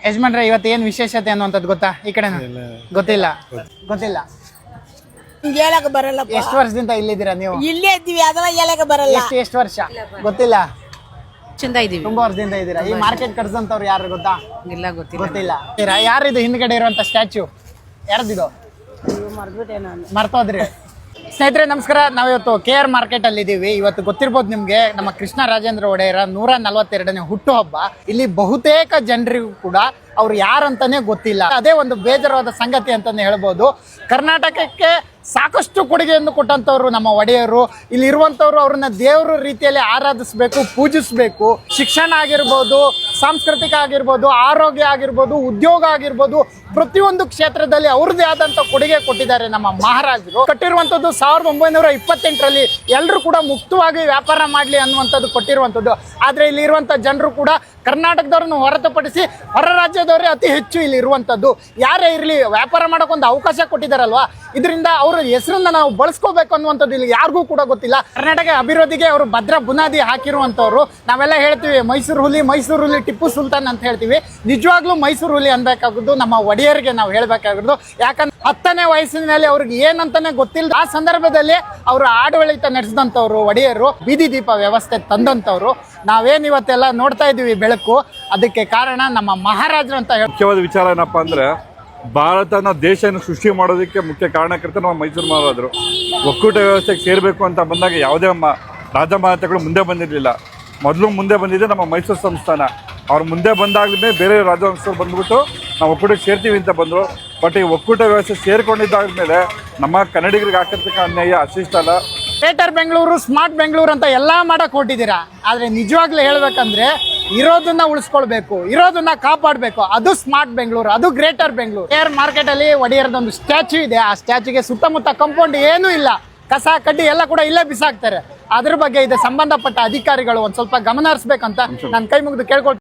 ಯಜಮಾನ್ರೆ ಇವತ್ತು ಏನ್ ವಿಶೇಷತೆ ಅನ್ನುವಂಥದ್ದು ಗೊತ್ತಾ? ಈ ಕಡೆ ಗೊತ್ತಿಲ್ಲ. ಗೊತ್ತಿಲ್ಲ. ಹೇಳಕ್ ಬರಲ್ಲಪ್ಪ. ಎಷ್ಟು ವರ್ಷದಿಂದ ಇಲ್ಲಿದ್ದೀರಾ ನೀವು? ಇಲ್ಲೇ ಇದ್ದೀವಿ, ಅದೆಲ್ಲ ಹೇಳಕ್ ಬರಲ್ಲ. ಎಷ್ಟು ವರ್ಷ ಗೊತ್ತಿಲ್ಲ. ಚಂದ ಇದೀವಿ. ತುಂಬಾ ವರ್ಷದಿಂದ ಇದ್ದೀರಾ. ಈ ಮಾರ್ಕೆಟ್ ಕಟ್ಸಂತವ್ರು ಯಾರು ಗೊತ್ತಾ? ಇಲ್ಲ, ಗೊತ್ತಿಲ್ಲ. ಗೊತ್ತಿಲ್ಲ. ಯಾರಿದು ಹಿಂದ್ಗಡೆ ಇರುವಂತ ಸ್ಟ್ಯಾಚ್ಯೂ? ಯಾರ್ದಿದು? ಮರ್ಬಿಟ್ಟೆ ನಾನು. ಮರ್ತೋದ್ರಿ. ಸ್ನೇಹಿತರೆ ನಮಸ್ಕಾರ. ನಾವಿವತ್ತು KR ಮಾರ್ಕೆಟ್ ಅಲ್ಲಿ ಇದೀವಿ. ಇವತ್ತು ಗೊತ್ತಿರ್ಬೋದು ನಿಮ್ಗೆ, ನಮ್ಮ ಕೃಷ್ಣ ರಾಜೇಂದ್ರ ಒಡೆಯರ 142ನೇ ಹುಟ್ಟುಹಬ್ಬ. ಇಲ್ಲಿ ಬಹುತೇಕ ಜನರಿಗೂ ಕೂಡ ಅವ್ರು ಯಾರಂತಾನೆ ಗೊತ್ತಿಲ್ಲ. ಅದೇ ಒಂದು ಬೇಜಾರಾದ ಸಂಗತಿ ಅಂತಾನೆ ಹೇಳ್ಬೋದು. ಕರ್ನಾಟಕಕ್ಕೆ ಸಾಕಷ್ಟು ಕೊಡುಗೆಯನ್ನು ಕೊಟ್ಟಂತವ್ರು ನಮ್ಮ ಒಡೆಯರು. ಇಲ್ಲಿ ಇರುವಂತವ್ರು ಅವ್ರನ್ನ ದೇವ್ರ ರೀತಿಯಲ್ಲಿ ಆರಾಧಿಸ್ಬೇಕು, ಪೂಜಿಸ್ಬೇಕು. ಶಿಕ್ಷಣ ಆಗಿರ್ಬೋದು, ಸಾಂಸ್ಕೃತಿಕ ಆಗಿರ್ಬೋದು, ಆರೋಗ್ಯ ಆಗಿರ್ಬೋದು, ಉದ್ಯೋಗ ಆಗಿರ್ಬೋದು, ಪ್ರತಿಯೊಂದು ಕ್ಷೇತ್ರದಲ್ಲಿ ಅವ್ರದ್ದೇ ಆದಂತ ಕೊಡುಗೆ ಕೊಟ್ಟಿದ್ದಾರೆ ನಮ್ಮ ಮಹಾರಾಜರು. ಕಟ್ಟಿರುವಂತದ್ದು 1928ರಲ್ಲಿ ಎಲ್ಲರೂ ಕೂಡ ಮುಕ್ತವಾಗಿ ವ್ಯಾಪಾರ ಮಾಡ್ಲಿ ಅನ್ನುವಂಥದ್ದು ಕೊಟ್ಟಿರುವಂತದ್ದು. ಆದ್ರೆ ಇಲ್ಲಿ ಇರುವಂತ ಜನರು ಕೂಡ ಕರ್ನಾಟಕದವ್ರನ್ನು ಹೊರತುಪಡಿಸಿ ಹೊರ ರಾಜ್ಯದವರೇ ಅತಿ ಹೆಚ್ಚು ಇಲ್ಲಿ ಇರುವಂತದ್ದು. ಯಾರೇ ಇರಲಿ, ವ್ಯಾಪಾರ ಮಾಡೋಕೆ ಒಂದು ಅವಕಾಶ ಕೊಟ್ಟಿದ್ದಾರಲ್ವಾ, ಇದರಿಂದ ಅವ್ರ ಹೆಸರನ್ನ ನಾವು ಬಳಸ್ಕೋಬೇಕು ಅನ್ನುವಂಥದ್ದು ಇಲ್ಲಿ ಯಾರಿಗೂ ಕೂಡ ಗೊತ್ತಿಲ್ಲ. ಕರ್ನಾಟಕ ಅಭಿವೃದ್ಧಿಗೆ ಅವರು ಭದ್ರ ಬುನಾದಿ ಹಾಕಿರುವಂತವ್ರು. ನಾವೆಲ್ಲ ಹೇಳ್ತೀವಿ ಮೈಸೂರು ಹುಲಿ ಟಿಪ್ಪು ಸುಲ್ತಾನ್ ಅಂತ ಹೇಳ್ತೀವಿ. ನಿಜವಾಗ್ಲೂ ಮೈಸೂರು ಹುಲಿ ಅನ್ಬೇಕಾಗುದು ನಮ್ಮ ಒಡೆಯರಿಗೆ ನಾವು ಹೇಳ್ಬೇಕಾಗಿರೋದು. ಯಾಕಂದ್ರೆ 10ನೇ ವಯಸ್ಸಿನಲ್ಲಿ ಅವ್ರಿಗೆ ಏನಂತಾನೆ ಗೊತ್ತಿಲ್ಲ. ಆ ಸಂದರ್ಭದಲ್ಲಿ ಅವರು ಆಡಳಿತ ನಡೆಸಿದಂಥವ್ರು ಒಡೆಯರು. ಬೀದಿ ದೀಪ ವ್ಯವಸ್ಥೆ ತಂದಂಥವ್ರು. ನಾವೇನ್ ಇವತ್ತೆಲ್ಲ ನೋಡ್ತಾ ಇದೀವಿ ಬೆಳಕು, ಅದಕ್ಕೆ ಕಾರಣ ನಮ್ಮ ಮಹಾರಾಜರು ಅಂತ ಹೇಳಿ. ಮುಖ್ಯವಾದ ವಿಚಾರ ಏನಪ್ಪಾ ಅಂದ್ರೆ, ಭಾರತನ ದೇಶನ ಸೃಷ್ಟಿ ಮಾಡೋದಕ್ಕೆ ಮುಖ್ಯ ಕಾರಣಕರ್ತ ನಮ್ಮ ಮೈಸೂರು ಮಹಾರಾಜರು. ಒಕ್ಕೂಟ ವ್ಯವಸ್ಥೆಗೆ ಸೇರಬೇಕು ಅಂತ ಬಂದಾಗ ಯಾವುದೇ ರಾಜಮಾತೆಗಳು ಮುಂದೆ ಬಂದಿರಲಿಲ್ಲ. ಮೊದಲು ಮುಂದೆ ಬಂದಿದೆ ನಮ್ಮ ಮೈಸೂರು ಸಂಸ್ಥಾನ. ಅವ್ರು ಮುಂದೆ ಬಂದಾಗಲೇ ಬೇರೆ ರಾಜವಂಶರು ಬಂದ್ಬಿಟ್ಟು ನಾವು ಒಕ್ಕೂಟಕ್ಕೆ ಸೇರ್ತೀವಿ ಅಂತ ಬಂದರು. ಬಟ್ ಈ ಒಕ್ಕೂಟ ವ್ಯವಸ್ಥೆ ಸೇರ್ಕೊಂಡಿದ್ದಾದ್ಮೇಲೆ ನಮ್ಮ ಕನ್ನಡಿಗರಿಗೆ ಹಾಕಿರ್ತಕ್ಕ ಅನ್ಯಾಯ ಅಷ್ಟಿಷ್ಟಲ್ಲ. ಗ್ರೇಟರ್ ಬೆಂಗಳೂರು, ಸ್ಮಾರ್ಟ್ ಬೆಂಗಳೂರು ಅಂತ ಎಲ್ಲ ಮಾಡಕ್ ಹೊಟ್ಟಿದ್ದೀರಾ. ಆದ್ರೆ ನಿಜವಾಗ್ಲೂ ಹೇಳ್ಬೇಕಂದ್ರೆ ಇರೋದನ್ನ ಉಳಿಸ್ಕೊಳ್ಬೇಕು, ಇರೋದನ್ನ ಕಾಪಾಡಬೇಕು. ಅದು ಸ್ಮಾರ್ಟ್ ಬೆಂಗಳೂರು, ಅದು ಗ್ರೇಟರ್ ಬೆಂಗಳೂರು. KR ಮಾರ್ಕೆಟ್ ಅಲ್ಲಿ ಒಡೆಯರದೊಂದು ಸ್ಟ್ಯಾಚ್ಯೂ ಇದೆ. ಆ ಸ್ಟ್ಯಾಚ್ಯೂಗೆ ಸುತ್ತಮುತ್ತ ಕಾಂಪೌಂಡ್ ಏನೂ ಇಲ್ಲ. ಕಸ ಕಡ್ಡಿ ಎಲ್ಲ ಕೂಡ ಇಲ್ಲೇ ಬಿಸಾಕ್ತಾರೆ. ಅದ್ರ ಬಗ್ಗೆ ಇದು ಸಂಬಂಧಪಟ್ಟ ಅಧಿಕಾರಿಗಳು ಒಂದ್ ಸ್ವಲ್ಪ ಗಮನ ಹರಿಸ್ಬೇಕಂತ ನಾನು ಕೈ ಮುಗಿದು ಕೇಳ್ಕೊಳ್ತೀನಿ.